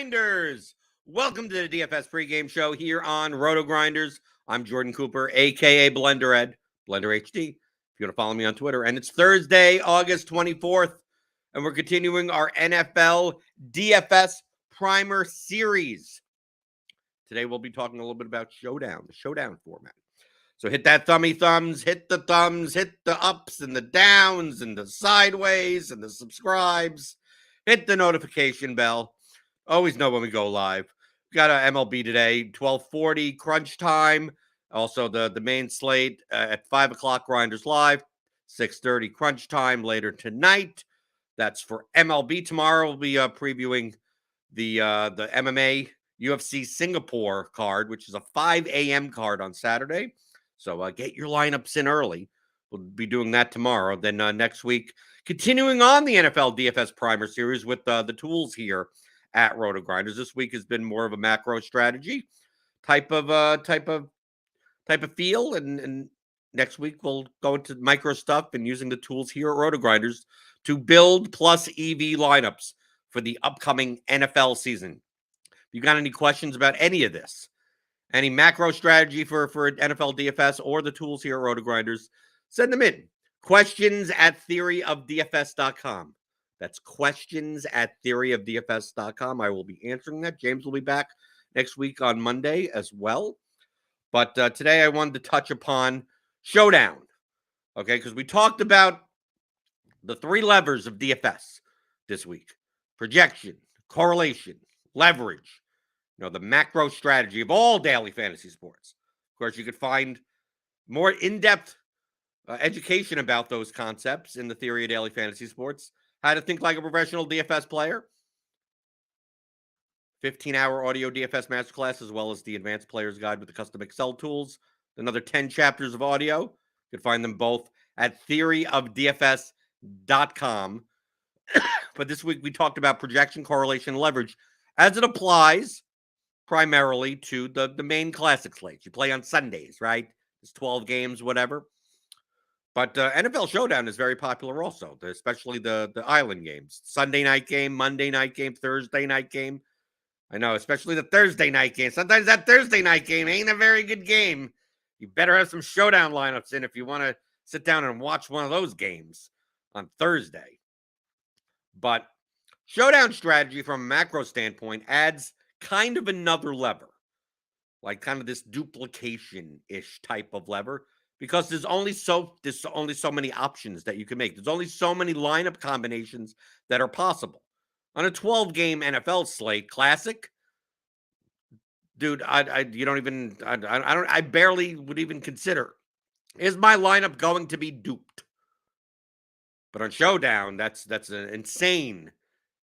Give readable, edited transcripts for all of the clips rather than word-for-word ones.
RotoGrinders! Welcome to the DFS pregame show here on RotoGrinders. I'm Jordan Cooper, a.k.a. Blender Ed, Blender HD, if you want to follow me on Twitter. And it's Thursday, August 24th, and we're continuing our NFL DFS Primer Series. Today we'll be talking a little bit about Showdown, the Showdown format. So hit that thumbs, hit the thumbs, hit the ups and the downs and the sideways and the subscribes. Hit the notification bell. Always know when we go live. We got a MLB today, 12:40 crunch time. Also the main slate at 5 o'clock Grinders Live, 6:30 crunch time later tonight. That's for MLB. Tomorrow we'll be previewing the MMA UFC Singapore card, which is a 5 a.m. card on Saturday. So get your lineups in early. We'll be doing that tomorrow. Then next week, continuing on the NFL DFS Primer Series with the tools here at RotoGrinders. This week has been more of a macro strategy type of feel, and next week we'll go into micro stuff and using the tools here at RotoGrinders to build plus EV lineups for the upcoming NFL season. If you got any questions about any of this, any macro strategy for NFL DFS or the tools here at RotoGrinders, send them in. Questions@theoryofdfs.com. That's questions@theoryofdfs.com. I will be answering that. James will be back next week on Monday as well. But today I wanted to touch upon Showdown, okay? Because we talked about the three levers of DFS this week: projection, correlation, leverage. You know, the macro strategy of all daily fantasy sports. Of course, you could find more in-depth education about those concepts in the Theory of Daily Fantasy Sports. How to think like a professional DFS player. 15-hour audio DFS masterclass, as well as the Advanced Player's Guide with the custom Excel tools. Another 10 chapters of audio. You can find them both at theoryofdfs.com. But this week we talked about projection, correlation, leverage as it applies primarily to the main classic slates. You play on Sundays, right? It's 12 games, whatever. But NFL Showdown is very popular also, especially the island games. Sunday night game, Monday night game, Thursday night game. I know, especially the Thursday night game. Sometimes that Thursday night game ain't a very good game. You better have some Showdown lineups in if you want to sit down and watch one of those games on Thursday. But Showdown strategy from a macro standpoint adds kind of another lever, like kind of this duplication-ish type of lever, because there's only so many options that you can make. There's only so many lineup combinations that are possible. On a 12-game NFL slate, classic, dude, I barely would even consider, is my lineup going to be duped? But on Showdown, that's an insane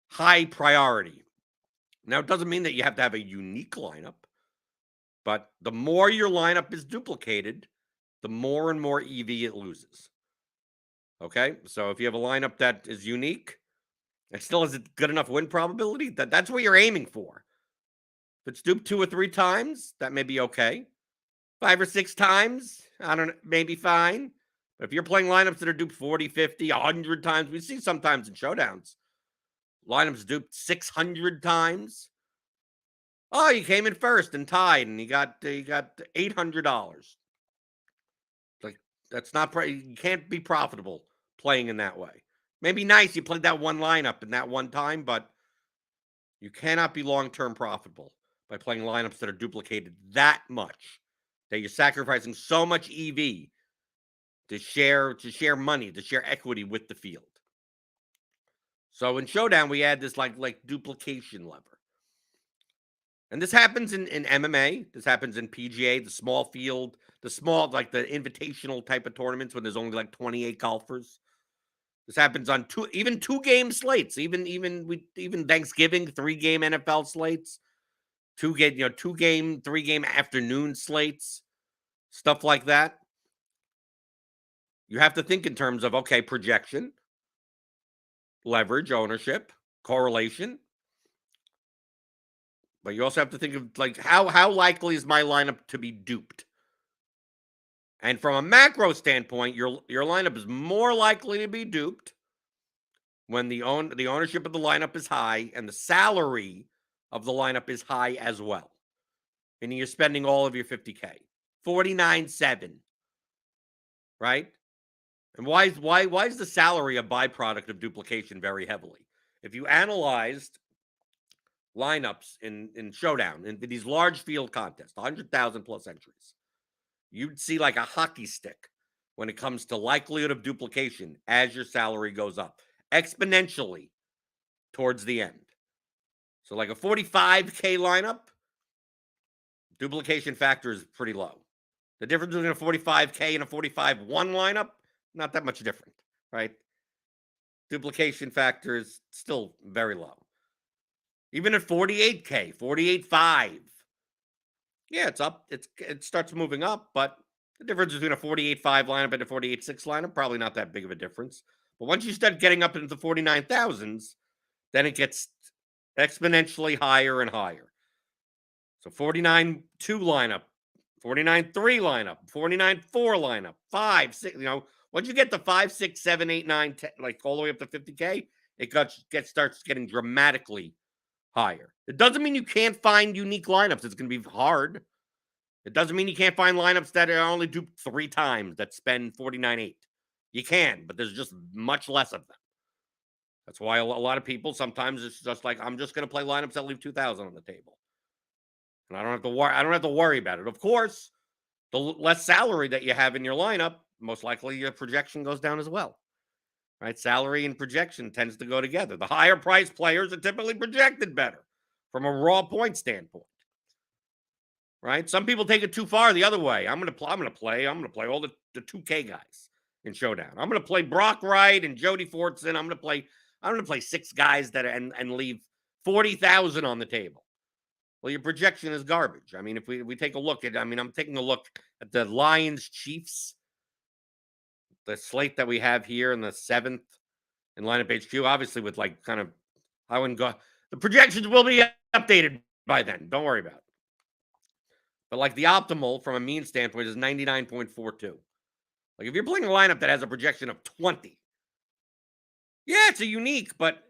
high priority. Now, it doesn't mean that you have to have a unique lineup, but the more your lineup is duplicated, the more and more EV it loses. Okay? So if you have a lineup that is unique and still has a good enough win probability, that's what you're aiming for. If it's duped 2 or 3 times, that may be okay. 5 or 6 times, I don't know, maybe fine. But if you're playing lineups that are duped 40, 50, 100 times, we see sometimes in Showdowns, lineups duped 600 times. Oh, you came in first and tied, and you got $800. Like, that's not you can't be profitable playing in that way. Maybe nice you played that one lineup in that one time, but you cannot be long-term profitable by playing lineups that are duplicated that much, that you're sacrificing so much EV to share money, to share equity with the field. So in Showdown, we add this like duplication lever. And this happens in MMA. This happens in PGA, the small field, the invitational type of tournaments when there's only like 28 golfers. This happens on even 2-game slates, even Thanksgiving, 3-game NFL slates, 2-game, 3-game afternoon slates, stuff like that. You have to think in terms of, okay, projection, leverage, ownership, correlation. But you also have to think of like how likely is my lineup to be duped? And from a macro standpoint, your lineup is more likely to be duped when the ownership of the lineup is high and the salary of the lineup is high as well. Meaning you're spending all of your 50K. 49.7. Right? And why is the salary a byproduct of duplication very heavily? If you analyzed lineups in Showdown, in these large field contests, 100,000 plus entries, you'd see like a hockey stick when it comes to likelihood of duplication as your salary goes up exponentially towards the end. So like a 45K lineup, duplication factor is pretty low. The difference between a 45K and a 45-1 lineup, not that much different, right? Duplication factor is still very low. Even at 48K, 48.5, yeah, it's up. It starts moving up, but the difference between a 48.5 lineup and a 48.6 lineup, probably not that big of a difference. But once you start getting up into the 49,000s, then it gets exponentially higher and higher. So 49.2 lineup, 49.3 lineup, 49.4 lineup, 5, 6, once you get to 5, 6, 7, 8, 9, 10, like all the way up to 50K, it starts getting dramatically higher. It doesn't mean you can't find unique lineups. It's going to be hard. It doesn't mean you can't find lineups that are only duped 3 times that spend 49.8. You can, but there's just much less of them. That's why a lot of people, sometimes it's just like, I'm just going to play lineups that leave 2,000 on the table. And I don't have to worry about it. Of course, the less salary that you have in your lineup, most likely your projection goes down as well. Right? Salary and projection tends to go together. The higher priced players are typically projected better from a raw point standpoint. Right? Some people take it too far the other way. I'm going to play all the 2K guys in Showdown. I'm going to play Brock Wright and Jody Fortson. I'm going to play 6 guys and leave 40,000 on the table. Well, your projection is garbage. I mean, if we take a look at, I'm taking a look at the Lions Chiefs, the slate that we have here in the 7th in lineup HQ, obviously with like kind of, I wouldn't go, the projections will be updated by then. Don't worry about it. But like the optimal from a mean standpoint is 99.42. Like if you're playing a lineup that has a projection of 20, yeah, it's a unique, but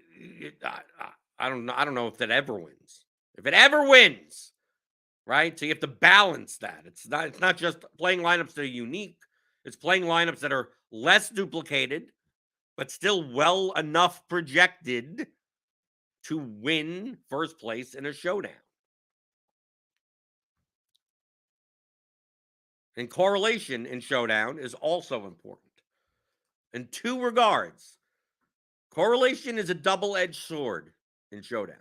I don't know if that ever wins. If it ever wins, right? So you have to balance that. It's not just playing lineups that are unique. It's playing lineups that are less duplicated, but still well enough projected to win first place in a showdown. And correlation in showdown is also important. In 2 regards, correlation is a double-edged sword in showdown.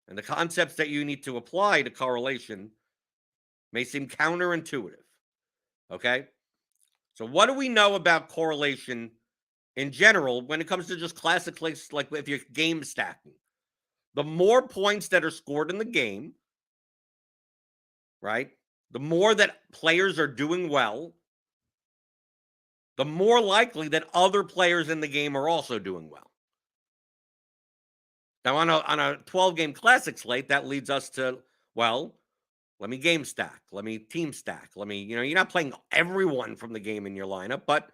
And the concepts that you need to apply to correlation may seem counterintuitive. Okay? So what do we know about correlation in general when it comes to just classic, like if you're game stacking? The more points that are scored in the game, right? The more that players are doing well, the more likely that other players in the game are also doing well. Now, on a 12-game classic slate, that leads us to, well, let me game stack. Let me team stack. Let me, you're not playing everyone from the game in your lineup, but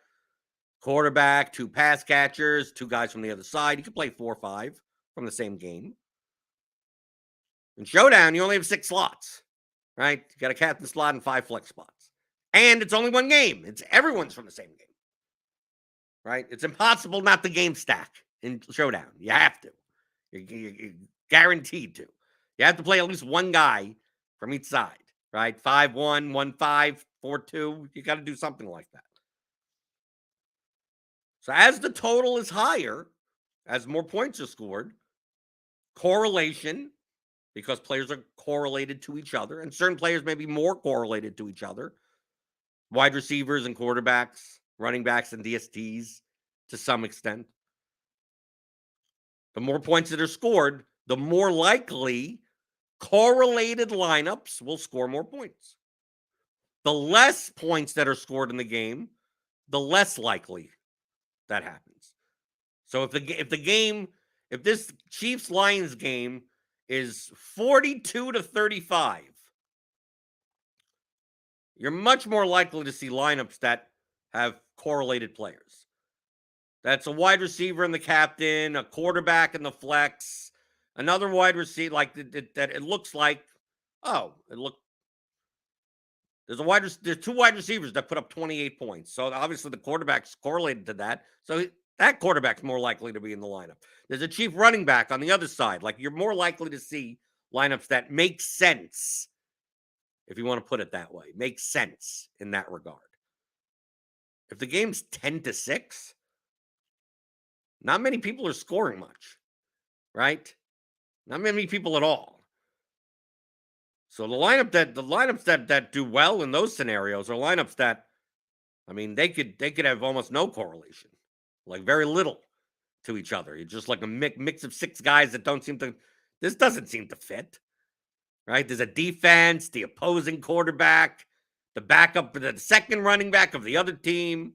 quarterback, 2 pass catchers, 2 guys from the other side. You can play 4 or 5 from the same game. In Showdown, you only have 6 slots, right? You got a captain slot and 5 flex spots. And it's only 1 game. It's everyone's from the same game, right? It's impossible not to game stack in Showdown. You have to. You're guaranteed to. You have to play at least 1 guy from each side, right? 5-1, 1-5, 4-2. You got to do something like that. So as the total is higher, as more points are scored, correlation, because players are correlated to each other, and certain players may be more correlated to each other, wide receivers and quarterbacks, running backs and DSTs to some extent. The more points that are scored, the more likely correlated lineups will score more points. The less points that are scored in the game, the less likely that happens. So if this Chiefs-Lions game is 42-35, you're much more likely to see lineups that have correlated players. That's a wide receiver and the captain, a quarterback and the flex, Another wide receiver, like that it looks like, there's two wide receivers that put up 28 points. So obviously the quarterback's correlated to that. So that quarterback's more likely to be in the lineup. There's a chief running back on the other side. Like, you're more likely to see lineups that make sense, if you want to put it that way. Make sense in that regard. If the game's 10-6, not many people are scoring much, right? Not many people at all. So the lineups that do well in those scenarios are lineups that, I mean, they could have almost no correlation, like very little to each other. It's just like a mix of six guys that this doesn't seem to fit, right? There's a defense, the opposing quarterback, the backup, the second running back of the other team,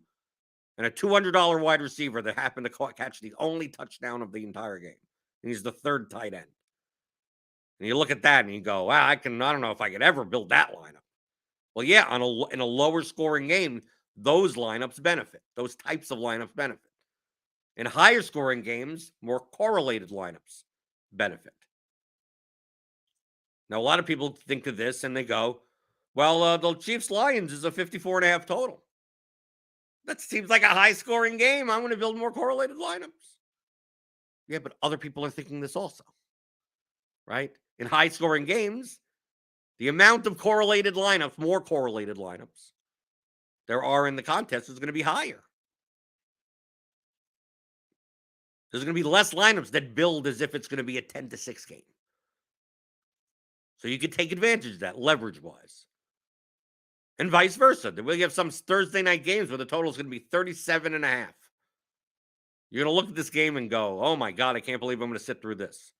and a $200 wide receiver that happened to catch the only touchdown of the entire game. And he's the third tight end. And you look at that and you go, wow, I don't know if I could ever build that lineup. Well, yeah, in a lower scoring game, those lineups benefit. Those types of lineups benefit. In higher scoring games, more correlated lineups benefit. Now, a lot of people think of this and they go, well, the Chiefs-Lions is a 54.5 total. That seems like a high-scoring game. I'm going to build more correlated lineups. Yeah, but other people are thinking this also, right? In high-scoring games, the amount of correlated lineups, more correlated lineups, there are in the contest is going to be higher. There's going to be less lineups that build as if it's going to be a 10-6 game. So you could take advantage of that leverage-wise. And vice versa. We have some Thursday night games where the total is going to be 37.5. You're going to look at this game and go, oh my God, I can't believe I'm going to sit through this.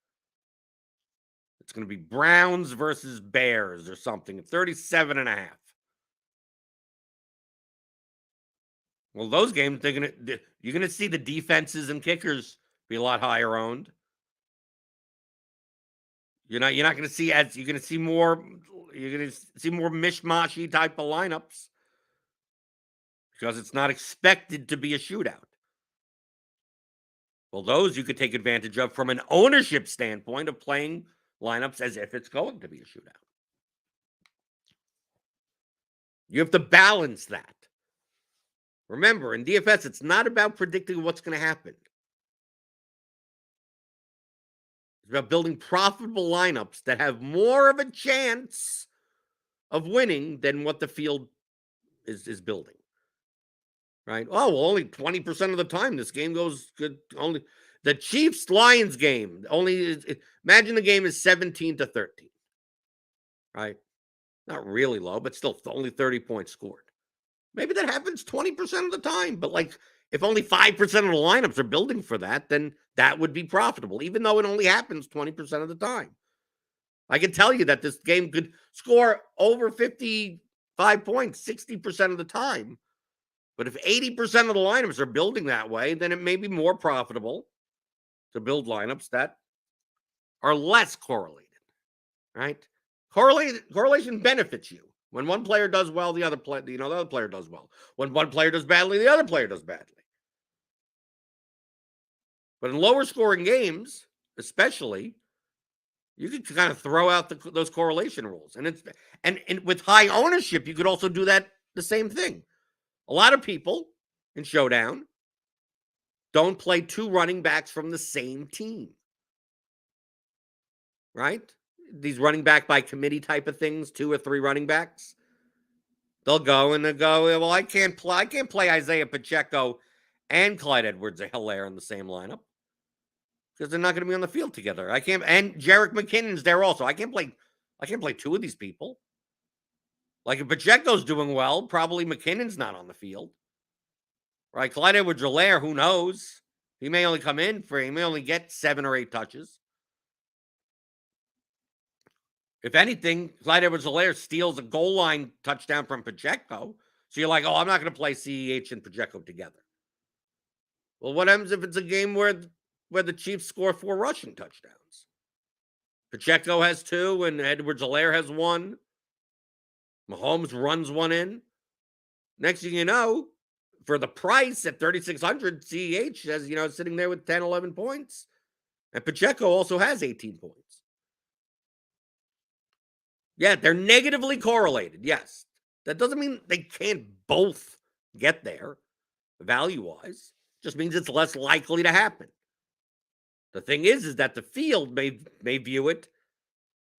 It's going to be Browns versus Bears or something. 37.5. Well, those games, you're going to see the defenses and kickers be a lot higher owned. You're not going to see you're going to see more mishmashy type of lineups because it's not expected to be a shootout. Well, those you could take advantage of from an ownership standpoint of playing lineups as if it's going to be a shootout. You have to balance that. Remember, in DFS, it's not about predicting what's going to happen. It's about building profitable lineups that have more of a chance of winning than what the field is building. Right? Oh, well, only 20% of the time this game goes good. Only the Chiefs-Lions game. Imagine the game is 17-13. Right? Not really low, but still only 30 points scored. Maybe that happens 20% of the time, but like if only 5% of the lineups are building for that, then that would be profitable, even though it only happens 20% of the time. I can tell you that this game could score over 55 points 60% of the time. But if 80% of the lineups are building that way, then it may be more profitable to build lineups that are less correlated, right? Correlation benefits you. When one player does well, the other player does well. When one player does badly, the other player does badly. But in lower scoring games, especially, you could kind of throw out those correlation rules. And with high ownership, you could also do that the same thing. A lot of people in Showdown don't play two running backs from the same team. Right? These running back by committee type of things, 2 or 3 running backs. They'll go, well, I can't play Isaiah Pacheco and Clyde Edwards-Helaire in the same lineup because they're not going to be on the field together. And Jerick McKinnon's there also. I can't play 2 of these people. Like if Pacheco's doing well, probably McKinnon's not on the field. Right? Clyde Edwards-Helaire, who knows? He may only get 7 or 8 touches. If anything, Clyde Edwards-Helaire steals a goal line touchdown from Pacheco. So you're like, oh, I'm not going to play CEH and Pacheco together. Well, what happens if it's a game where the Chiefs score 4 rushing touchdowns? Pacheco has 2 and Edwards-Helaire has 1. Mahomes runs 1 in. Next thing you know, for the price at 3,600, CEH is, sitting there with 10, 11 points. And Pacheco also has 18 points. Yeah, they're negatively correlated, yes. That doesn't mean they can't both get there, value-wise. Just means it's less likely to happen. The thing is that the field may view it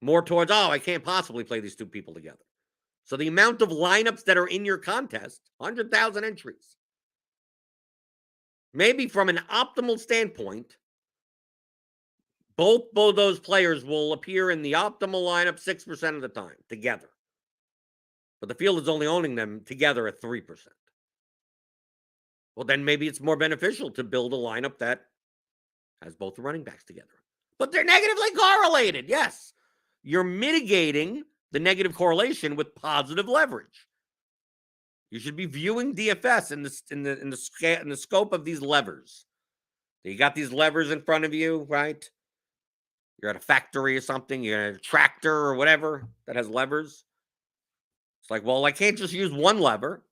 more towards, oh, I can't possibly play these two people together. So the amount of lineups that are in your contest, 100,000 entries, maybe from an optimal standpoint, both those players will appear in the optimal lineup 6% of the time together. But the field is only owning them together at 3%. Well, then maybe it's more beneficial to build a lineup that has both the running backs together. But they're negatively correlated, yes. You're mitigating the negative correlation with positive leverage. You should be viewing DFS in the scope of these levers. You got these levers in front of you, right? You're at a factory or something, you're at a tractor or whatever that has levers. It's like, well, I can't just use one lever,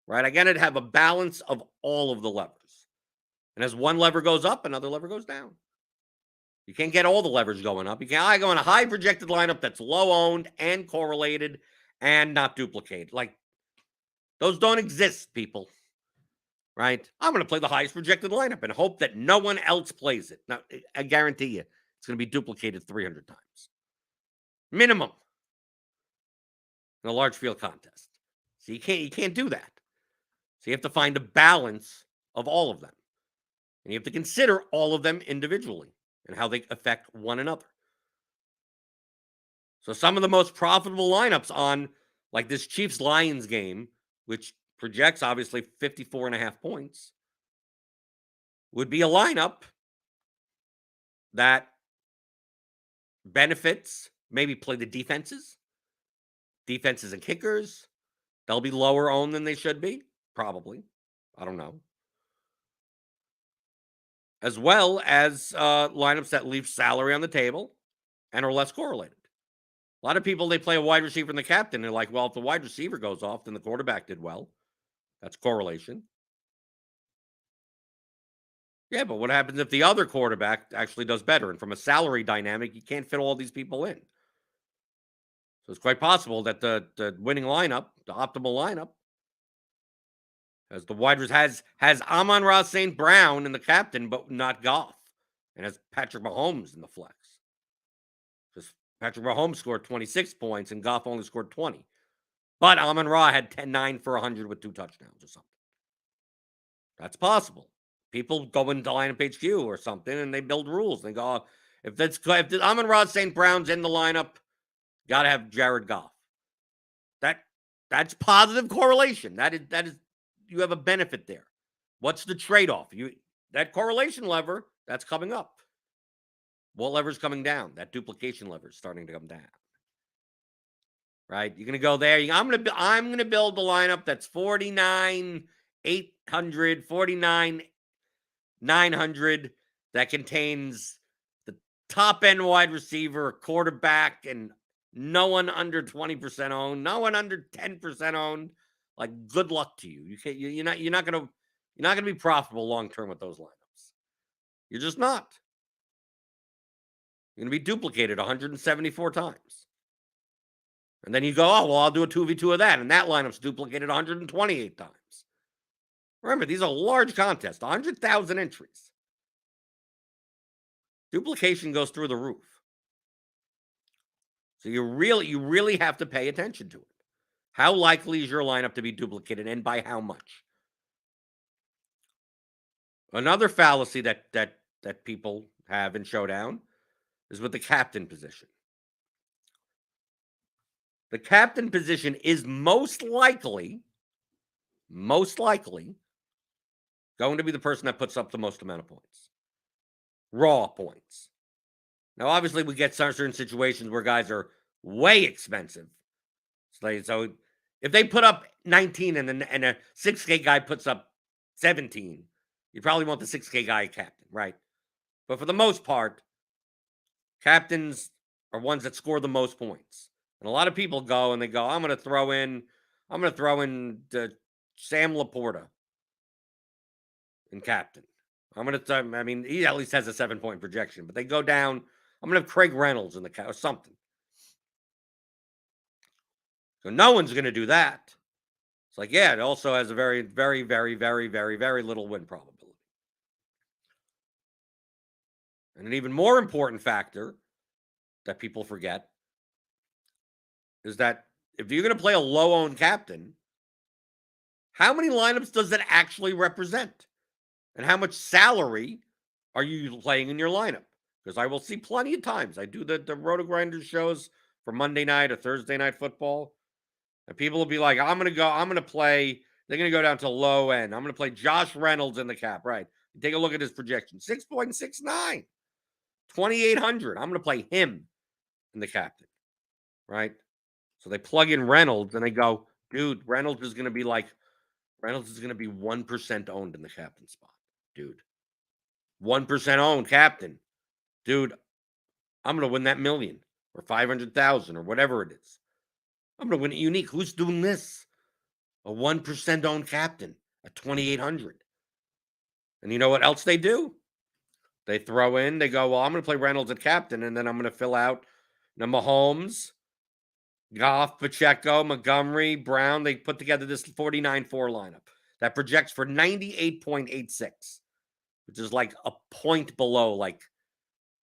right? I got to have a balance of all of the levers. And as one lever goes up, another lever goes down. You can't get all the levers going up. You can't. I go in a high projected lineup that's low owned and correlated and not duplicated. Like, those don't exist, people. Right? I'm going to play the highest projected lineup and hope that no one else plays it. Now, I guarantee you, it's going to be duplicated 300 times. Minimum. In a large field contest. So you can't do that. So you have to find a balance of all of them. And you have to consider all of them individually and how they affect one another. So some of the most profitable lineups on like this Chiefs-Lions game, which projects obviously 54.5 points, would be a lineup that benefits, maybe play the defenses and kickers. They'll be lower owned than they should be, probably. I don't know. As well as lineups that leave salary on the table and are less correlated. A lot of people, they play a wide receiver and the captain. They're like, well, if the wide receiver goes off, then the quarterback did well. That's correlation. Yeah, but what happens if the other quarterback actually does better? And from a salary dynamic, you can't fit all these people in. So it's quite possible that the winning lineup, the optimal lineup, as the wide receiver has Amon-Ra St. Brown in the captain, but not Goff, and has Patrick Mahomes in the flex. Because Patrick Mahomes scored 26 points and Goff only scored 20. But Amon-Ra had 9 for 100 with 2 touchdowns or something. That's possible. People go into lineup HQ or something and they build rules. They go, if Amon-Ra St. Brown's in the lineup, got to have Jared Goff. That's positive correlation. That is you have a benefit there. What's the trade-off? That correlation lever, that's coming up. What lever's coming down? That duplication lever is starting to come down. Right? You're gonna go there. I'm gonna build a lineup that's 49,800, 49,900 that contains the top end wide receiver, quarterback, and no one under 20% owned, no one under 10% owned. Like, good luck to you. You're not gonna be profitable long term with those lineups. You're just not. You're gonna be duplicated 174 times. And then you go, oh, well, I'll do a 2v2 of that. And that lineup's duplicated 128 times. Remember, these are large contests, 100,000 entries. Duplication goes through the roof. So you really have to pay attention to it. How likely is your lineup to be duplicated and by how much? Another fallacy that people have in Showdown is with the captain position. The captain position is most likely going to be the person that puts up the most amount of points. Raw points. Now, obviously, we get certain situations where guys are way expensive. So if they put up 19 and a 6K guy puts up 17, you probably want the 6K guy captain, right? But for the most part, captains are ones that score the most points. And a lot of people go and they go, I'm going to throw in the Sam Laporta in captain. I'm going to, I mean, he at least has a 7-point projection, but they go down. I'm going to have Craig Reynolds in the count or something. So no one's going to do that. It's like, yeah, it also has a very, very, very, very, very, very little win probability. And an even more important factor that people forget is that if you're going to play a low-owned captain, how many lineups does that actually represent? And how much salary are you playing in your lineup? Because I will see plenty of times. I do the RotoGrinders shows for Monday night or Thursday night football. And people will be like, I'm going to play, they're going to go down to low end. I'm going to play Josh Reynolds in the cap, right? Take a look at his projection, 6.69, 2,800. I'm going to play him in the captain, right? So they plug in Reynolds and they go, dude, Reynolds is going to be 1% owned in the captain spot, dude. 1% owned captain, dude. I'm going to win that million or 500,000 or whatever it is. I'm going to win it unique. Who's doing this? A 1% owned captain at 2,800. And you know what else they do? They throw in, they go, well, I'm going to play Reynolds at captain, and then I'm going to fill out Mahomes, Goff, Pacheco, Montgomery, Brown. They put together this 49-4 lineup that projects for 98.86, which is like a point below like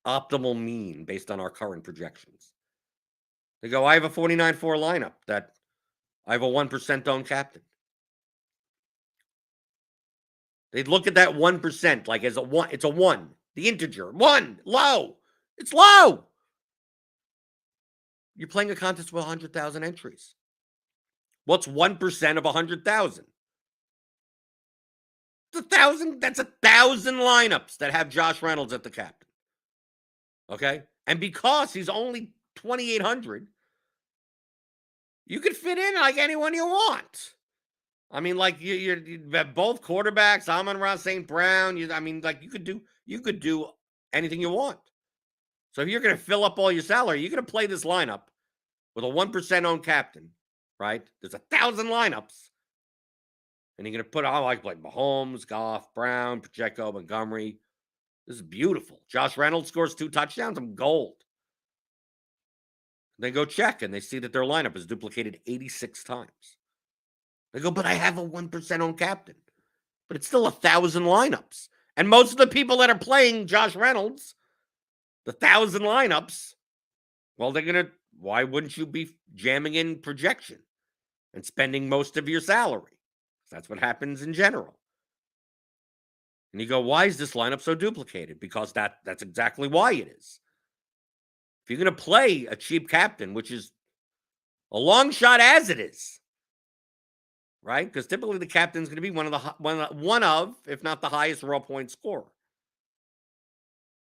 optimal mean based on our current projections. They go, I have a 49-4 lineup that I have a 1% owned captain. They'd look at that 1% like as a 1. It's a 1. The integer. 1. Low. It's low. You're playing a contest with 100,000 entries. What's 1% of 100,000? It's 1,000. That's 1,000 lineups that have Josh Reynolds at the captain. Okay? And because he's only 2,800, you could fit in like anyone you want. I mean, like you have both quarterbacks, Amon-Ra St. Brown. You could do anything you want. So if you're going to fill up all your salary, you're going to play this lineup with a 1% owned captain, right? There's 1,000 lineups. And you're going to put on like Mahomes, Goff, Brown, Pacheco, Montgomery. This is beautiful. Josh Reynolds scores 2 touchdowns. I'm gold. They go check and they see that their lineup is duplicated 86 times. They go, but I have a 1% owned captain. But it's still 1,000 lineups. And most of the people that are playing Josh Reynolds, the 1,000 lineups, well, why wouldn't you be jamming in projection and spending most of your salary? That's what happens in general. And you go, why is this lineup so duplicated? Because that's exactly why it is. If you're going to play a cheap captain, which is a long shot as it is, right? Because typically the captain's going to be one of, if not the highest raw point scorer.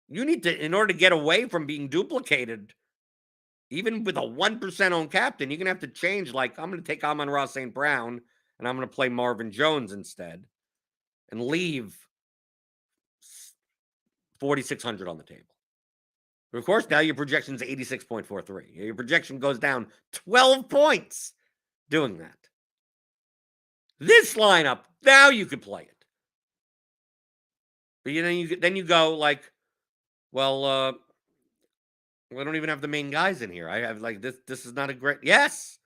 You need to, in order to get away from being duplicated, even with a 1% owned captain, you're going to have to change. Like, I'm going to take Amon-Ra St. Brown and I'm going to play Marvin Jones instead and leave 4,600 on the table. But of course, now your projection is 86.43. Your projection goes down 12 points doing that. This lineup, now you could play it. But then you go like, well, I don't even have the main guys in here. I have like this. This is not a great. Yes,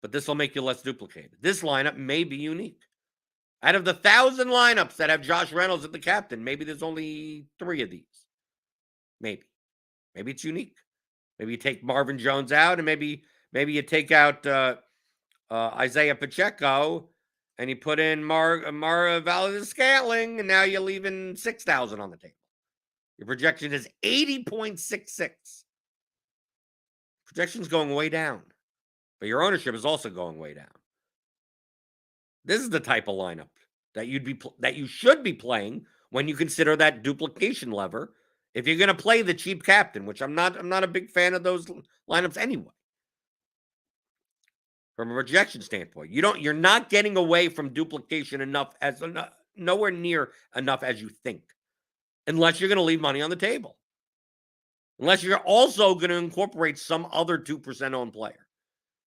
but this will make you less duplicated. This lineup may be unique. Out of the 1,000 lineups that have Josh Reynolds at the captain, maybe there's only 3 of these. Maybe it's unique. Maybe you take Marvin Jones out, and maybe you take out Isaiah Pacheco, and you put in Mara Valdez-Scantling, and now you're leaving 6,000 on the table. Your projection is 80.66. Projection's going way down, but your ownership is also going way down. This is the type of lineup that you should be playing when you consider that duplication lever. If you're going to play the cheap captain, which I'm not a big fan of those lineups anyway. From a projection standpoint, you're not getting away from duplication nowhere near enough as you think, unless you're going to leave money on the table. Unless you're also going to incorporate some other 2% owned player.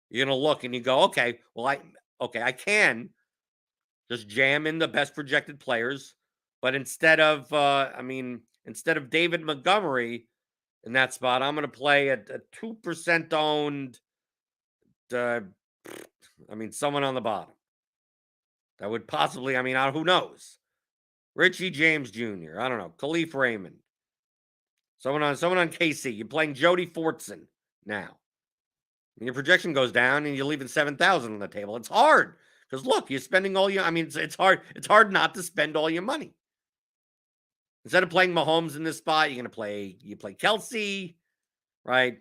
You're going to look and you go, okay, well, I can just jam in the best projected players But instead of, instead of David Montgomery in that spot, I'm going to play a 2% owned, someone on the bottom. That would possibly, who knows? Richie James Jr., I don't know, Khalif Raymond. Someone on KC. You're playing Jody Fortson now. And your projection goes down and you're leaving 7,000 on the table. It's hard. Because look, you're spending all your, it's hard not to spend all your money. Instead of playing Mahomes in this spot, you play Kelsey, right?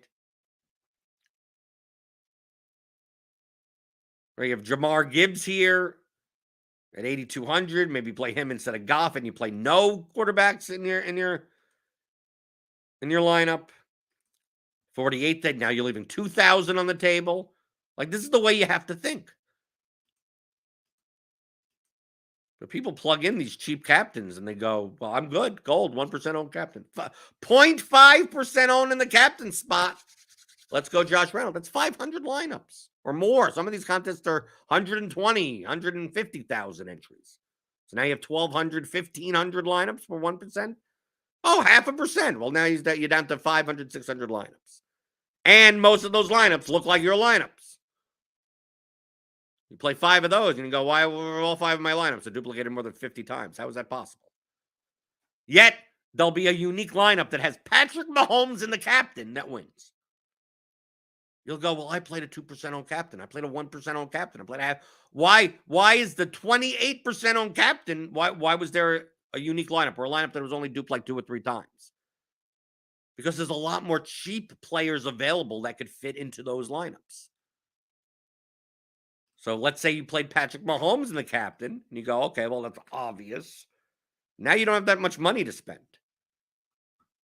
Or you have Jamar Gibbs here at 8,200. Maybe play him instead of Goff, and you play no quarterbacks in your lineup. 48. Then now you're leaving 2,000 on the table. Like, this is the way you have to think. But people plug in these cheap captains and they go, well, I'm good. Gold, 1% owned captain. 0.5% owned in the captain spot. Let's go Josh Reynolds. That's 500 lineups or more. Some of these contests are 120, 150,000 entries. So now you have 1,200, 1,500 lineups for 1%. Oh, 0.5%. Well, now you're down to 500, 600 lineups. And most of those lineups look like your lineups. You play 5 of those and you go, why were all 5 of my lineups are duplicated more than 50 times? How is that possible? Yet, there'll be a unique lineup that has Patrick Mahomes in the captain that wins. You'll go, well, I played a 2% on captain. I played a 1% on captain. I played a half. Why is the 28% on captain? Why was there a unique lineup or a lineup that was only duped like 2 or 3 times? Because there's a lot more cheap players available that could fit into those lineups. So let's say you played Patrick Mahomes in the captain, and you go, okay, well, that's obvious. Now you don't have that much money to spend.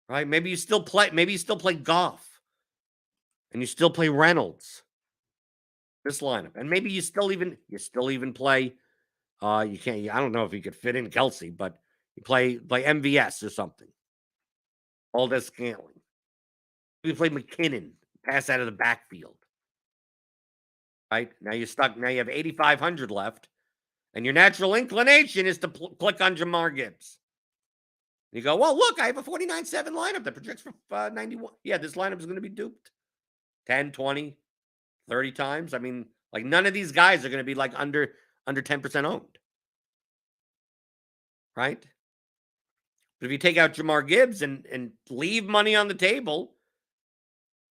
Right? Maybe you still play Goff. And you still play Reynolds. This lineup. And maybe you still even play you can't, I don't know if you could fit in Kelsey, but you play MVS or something. Aldous Scantling. You play McKinnon, pass out of the backfield. Right? Now you're stuck. Now you have 8,500 left. And your natural inclination is to click on Jamar Gibbs. And you go, well, look, I have a 49-7 lineup that projects for 91. Yeah, this lineup is going to be duped 10, 20, 30 times. None of these guys are going to be like under 10% owned. Right? But if you take out Jamar Gibbs and leave money on the table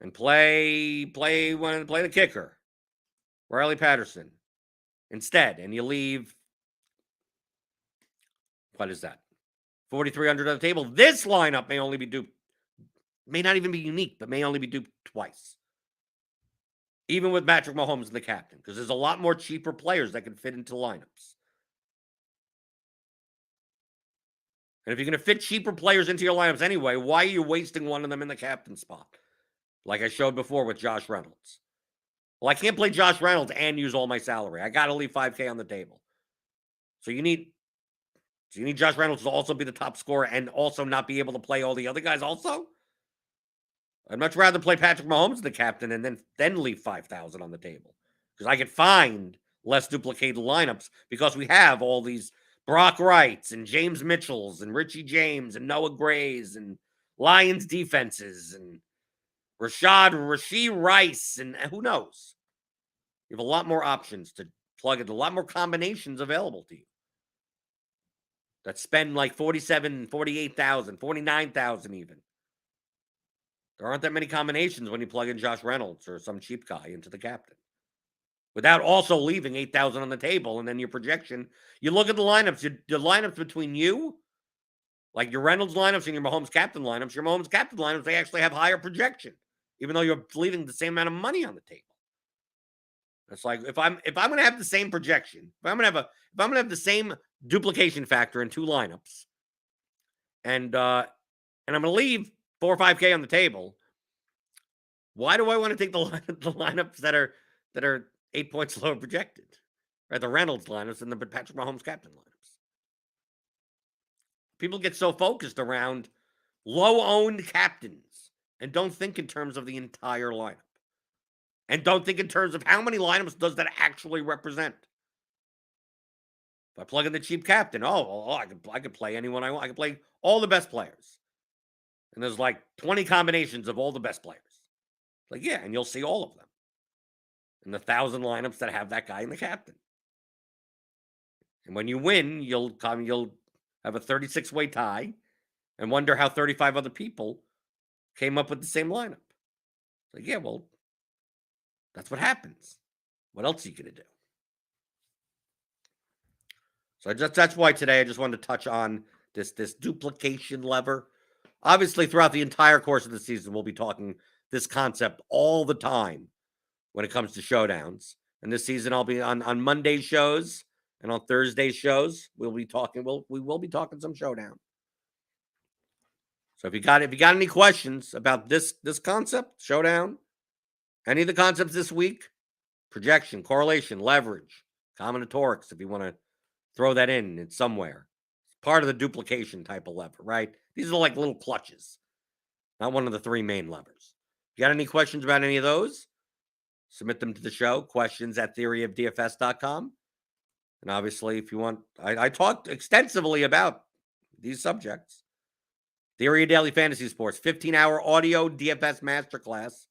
and play the kicker, Riley Patterson, instead, and you leave, what is that? 4,300 on the table. This lineup may only be duped, may not even be unique, but may only be duped twice. Even with Patrick Mahomes in the captain, because there's a lot more cheaper players that can fit into lineups. And if you're going to fit cheaper players into your lineups anyway, why are you wasting one of them in the captain spot? Like I showed before with Josh Reynolds. Well, I can't play Josh Reynolds and use all my salary. I got to leave 5K on the table. So you need Josh Reynolds to also be the top scorer and also not be able to play all the other guys also? I'd much rather play Patrick Mahomes the captain and then leave 5,000 on the table. Because I could find less duplicated lineups because we have all these Brock Wrights and James Mitchells and Richie James and Noah Grays and Lions defenses and Rashee Rice and who knows? You have a lot more options to plug in, a lot more combinations available to you that spend like 47, 48,000, 49,000 even. There aren't that many combinations when you plug in Josh Reynolds or some cheap guy into the captain without also leaving 8,000 on the table. And then your projection, you look at the lineups, the lineups between you, like your Reynolds lineups and your Mahomes captain lineups, they actually have higher projection, even though you're leaving the same amount of money on the table. It's like if I'm going to have the same projection, if I'm going to have the same duplication factor in 2 lineups, and I'm going to leave 4 or 5K on the table, why do I want to take the lineups that are 8 points lower projected? Right, the Reynolds lineups and the Patrick Mahomes captain lineups. People get so focused around low-owned captains and don't think in terms of the entire lineup. And don't think in terms of how many lineups does that actually represent. If I plug in the cheap captain, I could play anyone I want. I can play all the best players. And there's like 20 combinations of all the best players. Like, yeah, and you'll see all of them. And the 1,000 lineups that have that guy in the captain. And when you win, you'll have a 36-way tie and wonder how 35 other people came up with the same lineup. Like, yeah, well, that's what happens. What else are you going to do? So that's why today I just wanted to touch on this duplication lever. Obviously, throughout the entire course of the season, we'll be talking this concept all the time when it comes to showdowns. And this season, I'll be on Monday shows and on Thursday shows. We will be talking some showdown. So if you got any questions about this concept, showdown, any of the concepts this week, projection, correlation, leverage, combinatorics, if you want to throw that in somewhere. It's part of the duplication type of lever, right? These are like little clutches, not one of the three main levers. If you got any questions about any of those, submit them to the show, questions@theoryofdfs.com. And obviously, if you want, I talked extensively about these subjects. Theory of Daily Fantasy Sports, 15-hour audio DFS masterclass,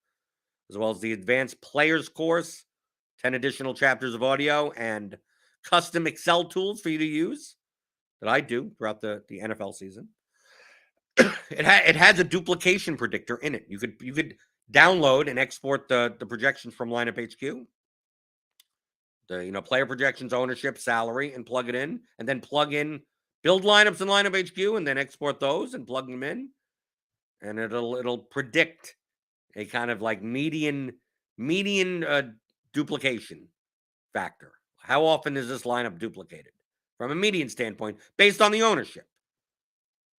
as well as the Advanced Players course, 10 additional chapters of audio, and custom Excel tools for you to use that I do throughout the NFL season. It has a duplication predictor in it. You could download and export the projections from Lineup HQ, the player projections, ownership, salary, and plug it in, and then build lineups in Lineup HQ, and then export those and plug them in, and it'll predict a kind of like median duplication factor. How often is this lineup duplicated from a median standpoint based on the ownership?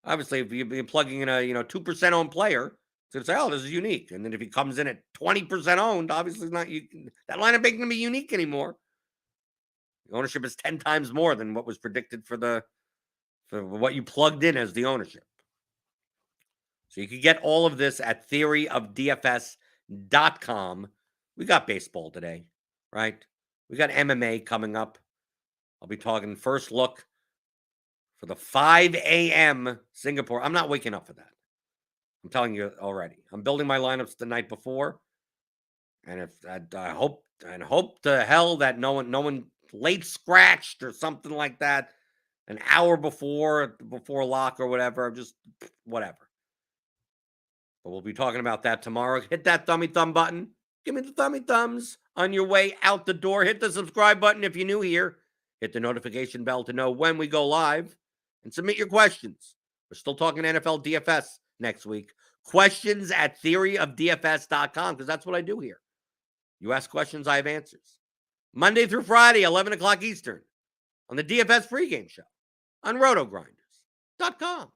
Obviously, if you're plugging in a 2% owned player, it's going to say, oh, this is unique. And then if he comes in at 20% owned, obviously that lineup ain't going to be unique anymore. The ownership is 10 times more than what was predicted for what you plugged in as the ownership. So you can get all of this at theoryofdfs.com. We got baseball today, right? We got MMA coming up. I'll be talking first look for the 5 a.m. Singapore. I'm not waking up for that. I'm telling you already. I'm building my lineups the night before. And if I hope to hell that no one late scratched or something like that an hour before lock or whatever. Just whatever. But we'll be talking about that tomorrow. Hit that thumb button. Give me the thumbs on your way out the door. Hit the subscribe button if you're new here. Hit the notification bell to know when we go live. And submit your questions. We're still talking NFL DFS next week. Questions@theoryofdfs.com, because that's what I do here. You ask questions, I have answers. Monday through Friday, 11 o'clock Eastern, on the DFS pregame show on RotoGrinders.com.